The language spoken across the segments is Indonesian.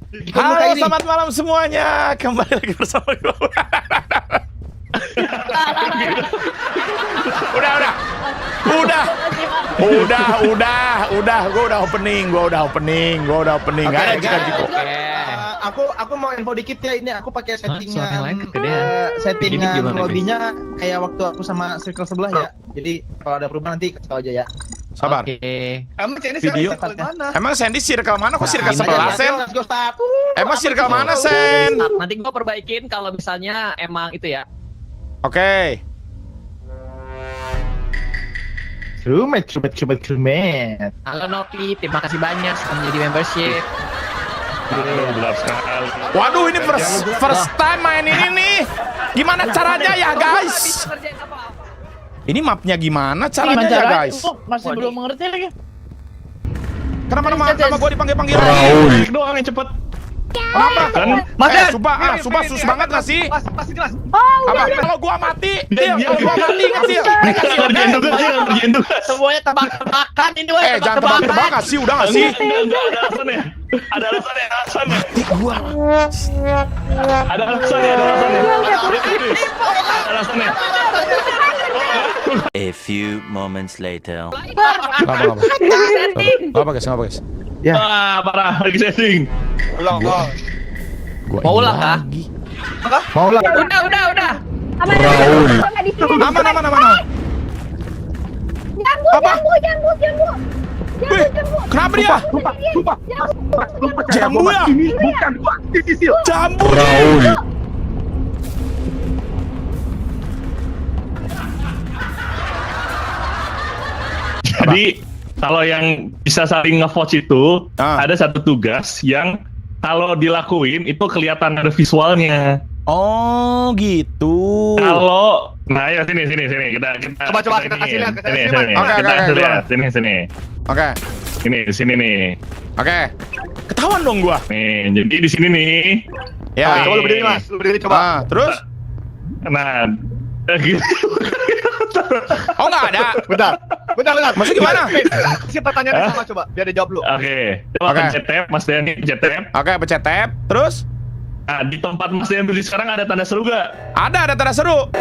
Halo, selamat malam semuanya. Kembali lagi bersama gue. Udah. Gue udah opening. Gak ada jika-jika. Aku mau info dikit ya, ini aku pakai settingan lobbynya kayak waktu aku sama circle sebelah ya. Jadi kalau ada perubahan nanti kasih tau aja ya. Sabar. Emang Sandy Video. mana? Emang Sandy circle mana? Kok circle sebelah, Sen? Let's go start. Emang circle mana, Sen? Nanti gua perbaikin kalau misalnya emang itu ya. Oke. Krumet. Halo Noki, terima kasih banyak sudah menjadi membership. Waduh, ini first time main ini nih. Gimana caranya ya, guys? Ini mapnya gimana caranya ya, guys? Masih belum mengerti lagi. Kenapa nama gue dipanggil-panggil? Klik doang yang cepet. Kenapa? Mas, Sumpah sus banget gak sih? Pas jelas. Apa? Kalau gua mati, kalau gua mati ngasih. Ngerjain tugas. Semuanya tebak-tebakan ini weh. Jangan tebak-tebak nggak sih? Udah nggak sih? Ada alasannya. Gua. Ada alasannya. A few moments later. Apa guys? Wah, parah lagi setting. Ulang. Mau ulang kah? Mau ulang. Udah. Aman. Jambu. Wih, kenapa dia? Jambu ya? Bukan gua. Jambu. Jadi kalau yang bisa saling nge-vote itu ada satu tugas yang kalau dilakuin itu kelihatan ada visualnya. Oh gitu. Kalau ya sini kita Coba kita kasih lihat. Sini. Oke. Sini nih. Oke. Ketahuan dong gua. Nih, jadi di sini nih. Ya. Coba lu berdiri Mas, coba. Terus? Nah, gitu. Oh nggak ada. Bentar. Maksudnya gimana? Siapa pertanyaan sama coba, biar dia jawab lu. Oke, coba pencet tab, Mas Dean pencet tab. Oke, pencet tab. Terus? Nah, di tempat Mas Dean berdiri sekarang ada tanda seru gak? Ada tanda seru.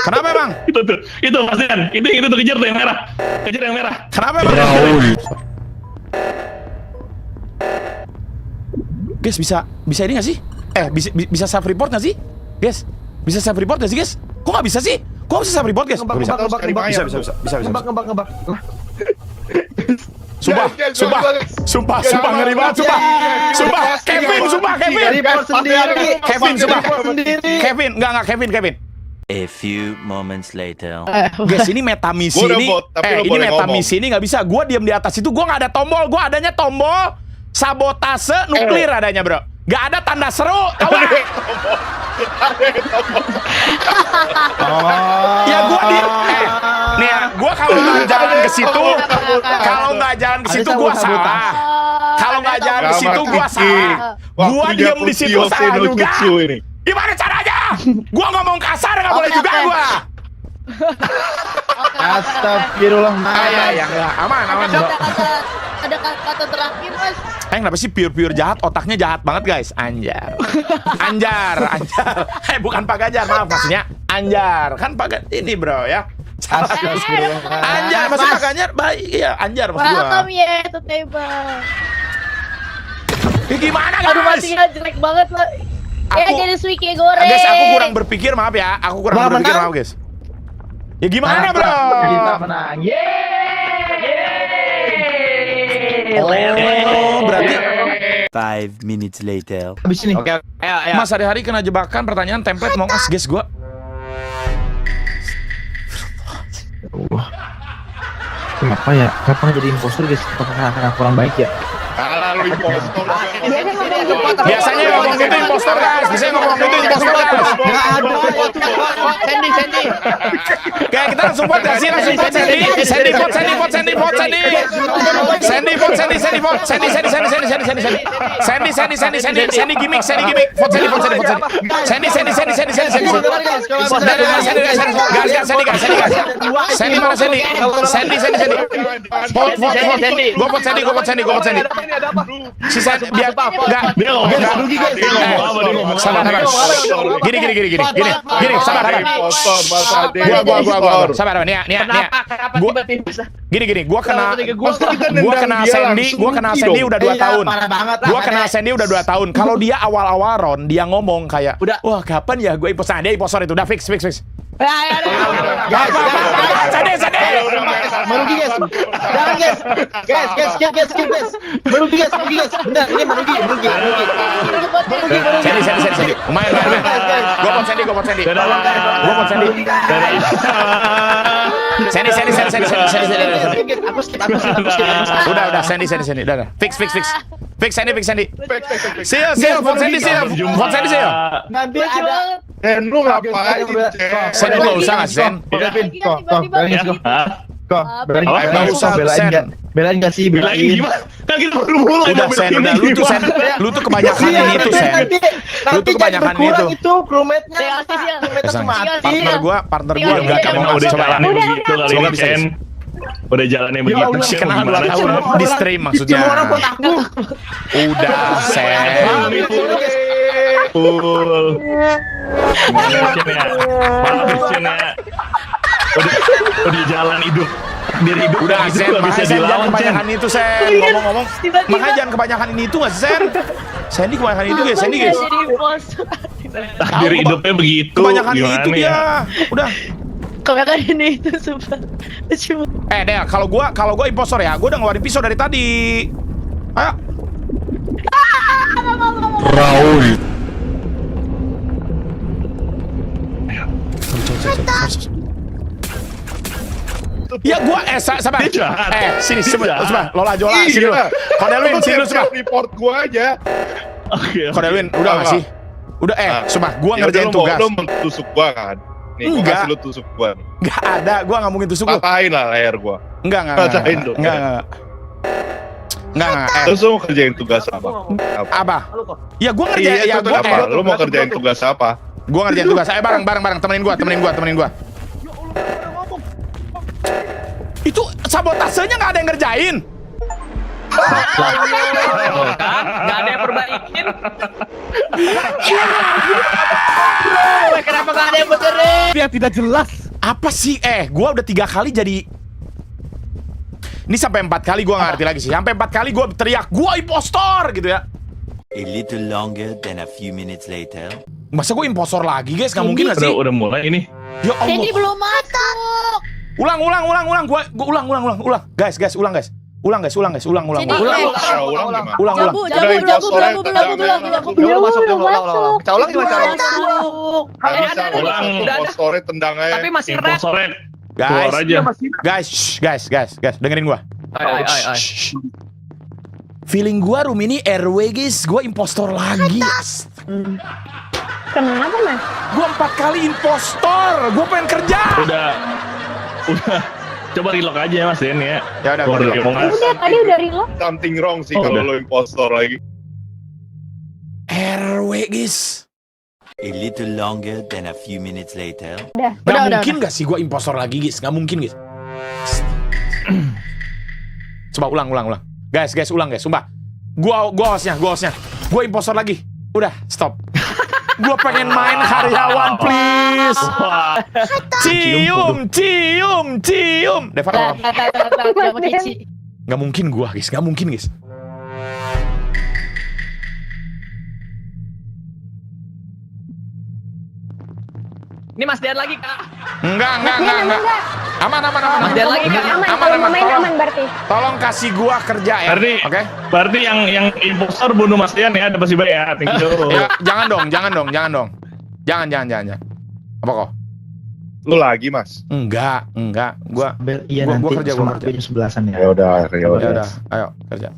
Kenapa emang? Itu Mas Dean, itu tuh kejar tuh yang merah. Kejar yang merah. Kenapa emang? Guys, bisa ini nggak sih? Bisa save report nggak sih? Guys, bisa save report nggak sih, guys? Kok nggak bisa sih? Kok bisa save report, guys? Ngebak. Sumpah ngeri banget, sumpah. Kevin. Enggak, Kevin. A few moments later. Guys, ini meta misi ini. Ini meta misi ini nggak bisa. Gua diam di atas itu, gua nggak ada tombol. Gua adanya tombol sabotase nuklir adanya, bro. Gak ada tanda seru, tahu gak? Ya gua nih ya, gua kalau nggak jalan ke situ, gua salah. Kalau nggak jalan ke situ, gua salah. Gua diam di situ salah juga. Gimana caranya? Gua ngomong kasar nggak boleh juga gua. Astagfirullah. Ya, aman. Ada kata terakhir Mas. Kenapa sih pure jahat? Otaknya jahat banget, guys. Anjar. Bukan Pak Ganjar, maaf maksudnya Anjar. Kan Pak Ganjar ini, bro, ya. Anjar, maksud Pak Ganjar baik. Iya, Anjar maksud gua. Welcome ya, Teteba. Gimana, guys? Aduh, masihnya jelek banget lah. Ya jadi suike goreng. Guys, aku kurang berpikir, maaf ya. Maaf, guys. Ya gimana, bro? Kita menang. Oh, berarti 5 minutes later. Habis ini. Oke, ayo. Mas hari-hari kena jebakan pertanyaan template mau ngas, guys, gua. Kenapa ya? Kenapa jadi imposter guys? Apakah kurang baik ya? Biasanya ngomong itu imposter, guys. Sandy. Kayak kita langsung vote gak sih? Langsung vote Sandy vote. Sandy gimmick. Vote Sandy. Sandy mana Sandy? Gue vote Sandy. ada apa? Si Sandy dia enggak. Dia ngomong apa? Dia ngomong apa? Dia ngomong apa? Sabar. Gini. Sabar. Gua. Sabar. Nih. Kenapa Gua- tiba-tiba? Gini. Gua kenal nendang dia Sandy. langsung Gua kenal mati Sandy dong. udah 2 tahun. Parah banget. Gua kenal Sandy udah 2 tahun. Kalau dia awal-awal Ron, dia ngomong kayak, wah kapan ya gue impostor? Nah, dia impostor itu udah fix. Sandy. Merugi guys. Jangan guys. Guys. Merugi guys. Benar, ini merugi. Sandy. Lumayan. Gua pot Sandy. Sandy. Aku skip. Udah Sandy. Udah. Fix Sandy. See you. Vote Sandy. Nanti ada. Dan lu ngapain? Sandy nggak usah nggak Sen? Kok, berani Apa? nggak usah belain nggak sih? Lagi gimana? Kan kita baru mulai. Udah Sen, udah lu tuh Sen, lu tuh kebanyakan ini tuh Sen. Lu tuh kebanyakan itu. Crewmate-nya. Partner gua Enggak, enggak karena mau udah coba. jalannya begitu kali Semoga ini bisa. Ken. Udah jalannya begitu Allah, Ken. kenal Gimana 2 tahun Ken? di stream maksudnya. Cuma orang buat aku. Udah Sen. Full. Gimana Ken ya? Bagus Ken ya. Udah jalan hidup. Diri hidup Udah gitu Sen, nggak bisa makanya Sen jangan dilawan Ken. kebanyakan itu Sen. Ngomong-ngomong, makanya jangan kebanyakan ini itu nggak Sen. Sandy kebanyakan itu guys, Sandy guys. Jadi impostor. Takdir hidupnya begitu. Kebanyakan Gimana itu ya? dia. Udah. Kebanyakan ini itu sumpah. Cuma Del, kalau gua impostor ya, gua udah ngeluarin pisau dari tadi. Ayo. Ya gua sabar. Dia jahat. Sini Dia coba. jahat. Lola Jola sini lu. Kodelwin sini lu coba. Report gua aja. Oke. Kodelwin udah enggak sih? Udah coba gua Ya udah, ngerjain tugas. Lu mau tusuk gua kan? Nih, gua Enggak. kasih lu tusuk gua nih. Enggak ada, gua enggak mungkin tusuk lu. Patahin lah leher gua. Enggak. Patahin dong. Enggak. Terus lu mau kerjain tugas apa? Apa? Ya gua Iya, ngerjain ya itu gua apa? Lu mau kerjain tugas apa? gua ngerjain tugas. Ayo bareng temenin gua. Itu sabotasenya nggak ada yang ngerjain. Gak ada yang perbaikin. Kenapa gak ada yang benerin? Yang tidak jelas. Apa sih? Gua udah 3 kali jadi. Ini sampai 4 kali gua nggak ngerti lagi sih. Sampai 4 kali gua teriak, gua impostor gitu ya. A little longer than a few minutes later. Masa gua impostor lagi guys? Nggak mungkin nggak sih? Udah mulai ini. Ya Allah. Sandy belum matang. Ulang. Gua ulang. Guys, ulang. Ulang. Jadi, Ulang gimana? Jabu. Kita ulang gimana cara? Bisa Ulang. impostornya tendang aja. Tapi masih red. Imposternya keluar aja. Guys, dengerin gua. Ay. Shh. Feeling gua room ini RW guys, gua impostor lagi. Kenapa, Mas? Gua 4 kali impostor, gua pengen kerja. Udah. Coba relock aja ya Mas Den ya. Ya udah, Gua gua relock. ngomong, Mas. Udah, tadi udah reload. Something wrong sih Oh, kalau udah. lu impostor lagi. RW guys. A little longer than a few minutes later. Gak mungkin gak sih gua impostor lagi guys? Gak mungkin guys. Coba ulang. Guys, ulang guys, sumpah. Gua hostnya. Gua impostor lagi. Udah, stop. Gua pengen main karyawan, please. Wah. Cium. Deva, tolong. Udah pakai ci. Gak mungkin gua guys, Ini Mas Dian lagi Kak. Enggak. Aman. Mas Dian lagi Kak. Aman. Tolong kasih gua kerja ya. Oke? Berarti yang impostor bunuh Mas Dian ya, ada pasti baik ya. Thank you. Ya, jangan dong. Jangan. Apa kok? Lu lagi, Mas. Enggak. Gua Iya Gua nanti kerja, sama gua kerja. aku jam 11-an ya. Ya udah. ya udah. Ayo kerja.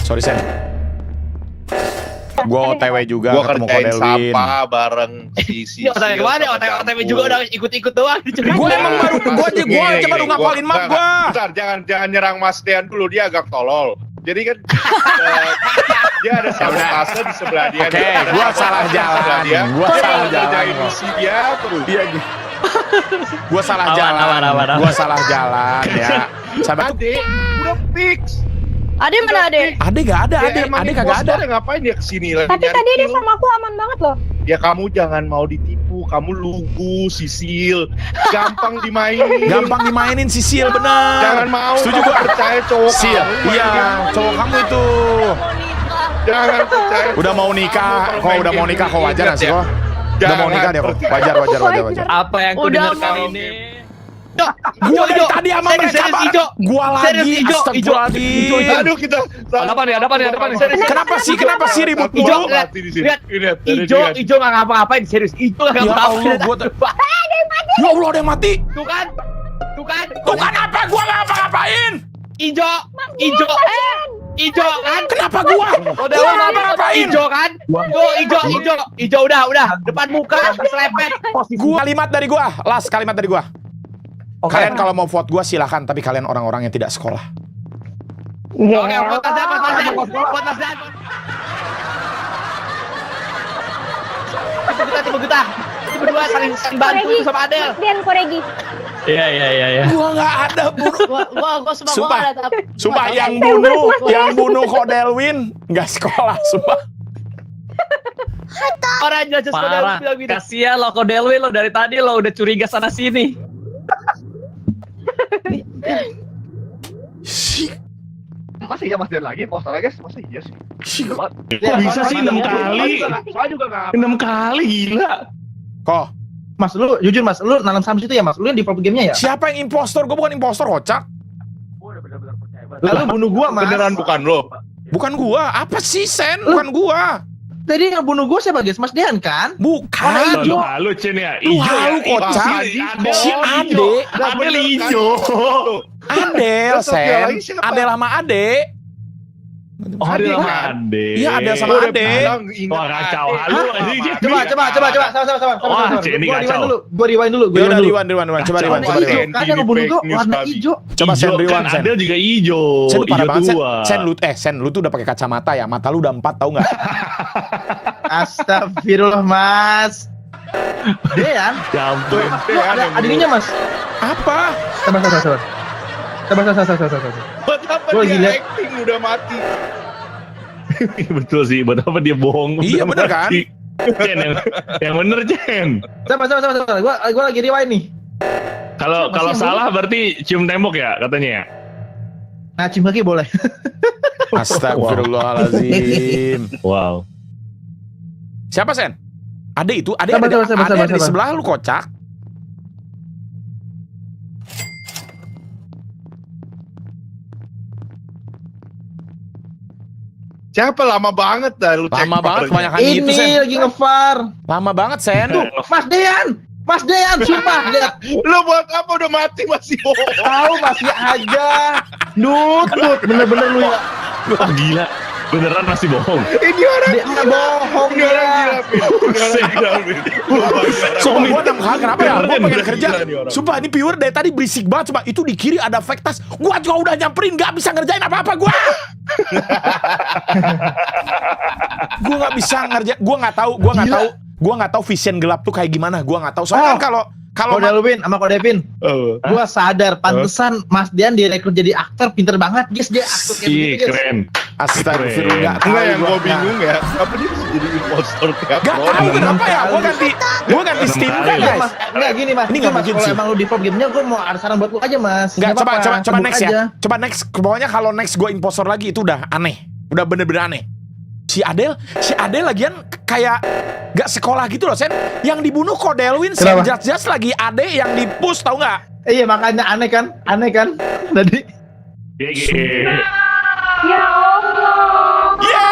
Sorry Sen. Gua OTW juga Gua ketemu kerjain Kodelwin. sampah bareng si Ini OTW kemana? OTW juga udah ikut-ikut doang. Gua emang gua aja baru ngapalin map gua. Bentar, jangan nyerang Mas Dean dulu, dia agak tolol. Jadi kan dia ada sabotase di sebelah dia. Oke, gua salah jalan. Dia Gua salah jalan. ngerjain misi dia terus. Iya gitu. Gua salah Aman, jalan. aman. Gua salah jalan ya. Sahabat tuh. Ade, udah fix. Ade mana Ade? Ade gak ada, Ya, Ade. emang Ade kagak ada. impostor, ngapain dia kesini lagi? Tapi nyari tadi dia kill? sama aku aman banget loh. Ya kamu jangan mau ditipu, kamu lugu, sisil, gampang dimainin. Gampang dimainin Sisil, bener. Jangan mau Setuju kamu gua. percaya cowok Sil, kamu. iya, cowok kamu itu. Jangan percaya. Udah mau cowok nikah, kamu kok kalau udah main mau game nikah kok ini, wajar gak sih ingat kok? Udah mau nikah dia kok. Wajar. Apa yang ku Udah dengar mau. ini? Gua dari tadi sama mereka, Bang. Gua lagi, astagfirullahdin. Aduh kita. Ada apa nih? Kenapa sih ribut Ijo, mulu? Lihat. Ijo nggak ngapa-ngapain, serius. Ijo nggak Ya ngapa-ngapain. Allah, gua ya Allah, ada yang mati. Tuh kan? Tuh kan apa? Gua nggak ngapa-ngapain. Ijo kan? Kenapa gua? Udah Gua nggak ngapa-ngapain. Ijo kan? Ijo udah depan muka selepet. Gua kalimat dari gua, last kalimat dari gua. Kalian kalau mau vote gua silahkan, tapi kalian orang-orang yang tidak sekolah. Oke, buat Mas Dan. Tipe kita. Itu berdua saling bantu itu sama Adel. Dan Koregi. Iya. Gua nggak ada, Bro. Gua Sumpah. gua ada tapi. Sumpah yang bunuh Kodelwin nggak sekolah, sumpah. Orang jelas Parah. bilang gitu. Kasihan lo Kodelwin lo dari tadi lo udah curiga sana sini. Masih ya Mas Dian lagi, poster lagi, masa iya sih? Kok bisa sih 6 kali? Saya juga nggak. 6 kali gila. Kok? Mas, lu jujur Mas, lu nanam saham situ ya Mas? Lu yang develop gamenya ya? Siapa yang impostor? Gua bukan impostor, kocak. Lalu bunuh gua Mas. Beneran bukan lo. Bukan gua. Apa sih, Sen? Bukan gua. Tadi yang bunuh gua siapa guys? Mas Dean kan? Bukan. Lu halu Cen ya. Lu Ijo halu, ya. kocak. Si Ade. Adel ijo. Adel, Terus dia lagi Sen. siapa? Adel sama Ade. Oh, Adel sama Ade. Iya, Adel sama Udah Ade. bilang, ingat Wah, kacau Ade. halu anjing. Coba. Wah, Cen, ini kacau. Gua rewind dulu. Ya udah rewind. Coba rewind. Warna hijau, rewind. kan yang ngebunuh gua Fake news warna babi. hijau. Coba Sen Ijo rewind, kan Sen. Adel juga ijo. Sen lu parah Ijo banget, tua. Sen, lu tuh udah pakai kacamata ya. Mata lu udah 4 tahu nggak? Astagfirullah Mas. Dean. Ya ampun. Lu ada adiknya Mas. Apa? Sabar. Buat apa Gua lagi dia liat. acting udah mati? Betul sih, buat apa dia bohong? Iya, bener kan? Cen, yang bener Cen. Sabar. Gua lagi rewind nih. Kalau Masih salah berarti cium tembok ya katanya ya. Nah, cium kaki boleh. Astagfirullahaladzim. Wow. Siapa, Sen? Ade itu? Ade Sabar, ada sabar. di sebelah lu, kocak. Siapa lama banget dah lu cek Lama banget, barnya. kebanyakan gitu, Sen. Ini lagi nge-far. Lama banget, Sen. Mas Dean, sumpah lihat. Lu buat apa udah mati masih bohong? Tahu masih aja. Nut, bener-bener lu ya. Wah gila, beneran masih bohong. Ini orang Dia bohong ini orang ya. gila, Pin. Ini orang gila, Pin. Sumpah gua 6 kali, kenapa ya? Gua pengen Bener, kerja. gila nih orang. Sumpah ini pure dari tadi berisik banget. Sumpah itu di kiri ada fake tas. Gua juga udah nyamperin, gak bisa ngerjain apa-apa gua. Gua gak bisa ngerjain. Gua nggak tahu vision gelap tuh kayak gimana. Gua nggak tahu. Soalnya kalau Kode Lupin sama Kode Pin. Gua sadar pantesan Mas Dian direkrut jadi aktor pinter banget. Guys, dia aktor kayak Ih, begitu, guys. keren. astagfirullah, nggak tahu Enggak, yang gua. gua bingung ya, apa dia bisa jadi impostor tiap Gak tahu kenapa ya. Gua ganti Steam kan, Enggak, guys. Mas. Enggak gini, Mas. Ini Ini nggak Mas, mungkin kalau sih. emang lu develop gamenya, gua mau ada saran buat lu aja, Mas. Nggak, Nggak coba apa-apa, next sebut ya. aja. Coba next. Pokoknya kalau next gue impostor lagi itu udah aneh. Udah bener-bener aneh. Si Adel lagian kayak gak sekolah gitu loh, Sen. Yang dibunuh Kodelwin, Sen. Kenapa? Jas lagi Ade yang di-push, tau gak? Iya, makanya aneh kan? Tadi. Ya Allah. Ya.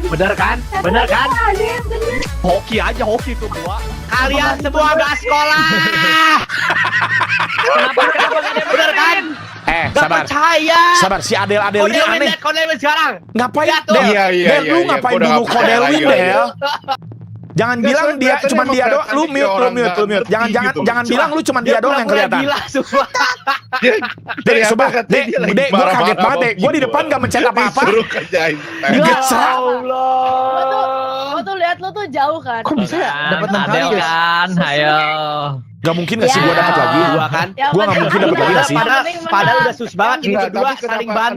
Bener kan? Hoki aja, hoki tuh gua. Kalian semua gak sekolah. Kenapa gak ada bener kan? Gak Sabar. percaya. Sabar, si Adel ini aneh. Kodelwin sekarang. Ngapain, Ya, tuh. Del? Iya, iya, Del, iya, lu iya. ngapain Gua udah bunuh nggak percaya Kodelwin, lagi, Del? Jangan bilang Biasanya dia emang cuma dia doang. Lu kelihatan kayak orang mute. nggak Jangan ngerti gitu. bilang lu cuma dia doang yang kelihatan. Gila, sumpah. Dek, coba, Dek, gue kaget banget, Dek. Gue di depan gak mencet apa-apa. Disuruh kerjain. Gila. Allah. berat lo tuh jauh kan. Kok bisa ya? Dapat 6 kali, Adel guys. kan, ayo. Gak mungkin gak sih Ya. gue dapat lagi? Dua kan? Yang Gua nggak penting- mungkin dapat lagi nggak sih? yang penting Padahal menang. udah sus banget ini Enggak, berdua tapi kenapa- saling bantu.